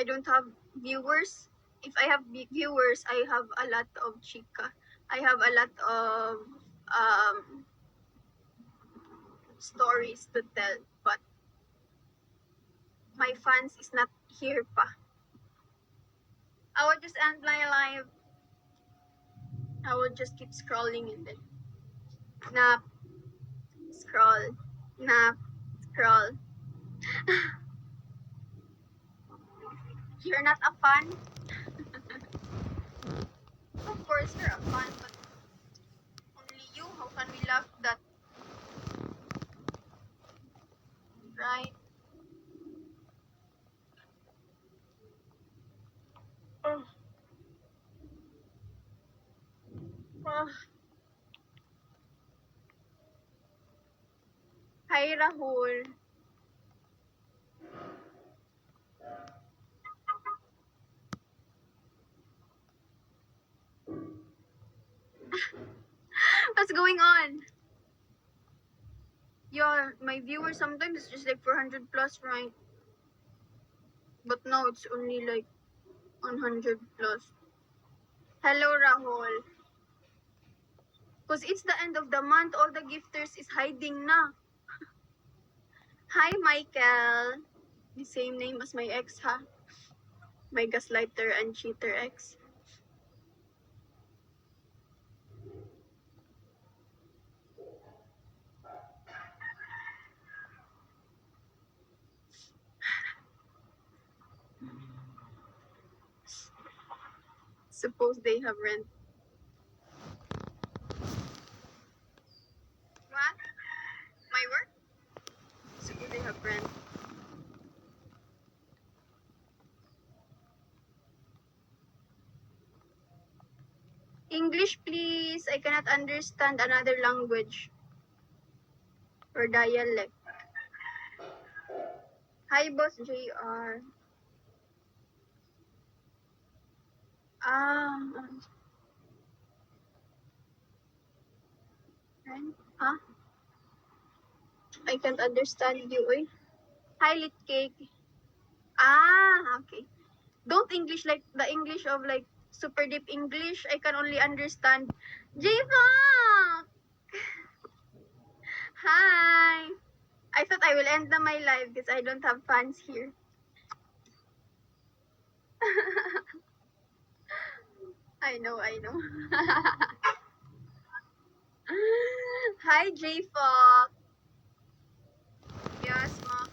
I don't have viewers. If I have viewers, I have a lot of chika. I have a lot of stories to tell, but my fans is not here pa. I will just end my live. I will just keep scrolling and then nap, scroll, nap, scroll. You're not a fan? Of course you're a fan, but only you. How can we love that? Right? Oh. Oh. Hi, Rahul. What's going on? Yeah, my viewers sometimes it's just like 400 plus, right? But now it's only like 100 plus. Hello, Rahul. Because it's the end of the month, all the gifters is hiding na. Hi, Michael. The same name as my ex, ha? My gaslighter and cheater ex. Suppose they have rent. What? My work? Suppose they have rent. English, please. I cannot understand another language or dialect. Hi, Boss JR. Ah, rent? Huh? I can't understand you, eh? Hi, Lit Cake. Ah, okay. Don't English like the English of like super deep English. I can only understand J-Funk! Hi! I thought I will end my live because I don't have fans here. I know, I know. Hi, J-Funk. Yes, ma.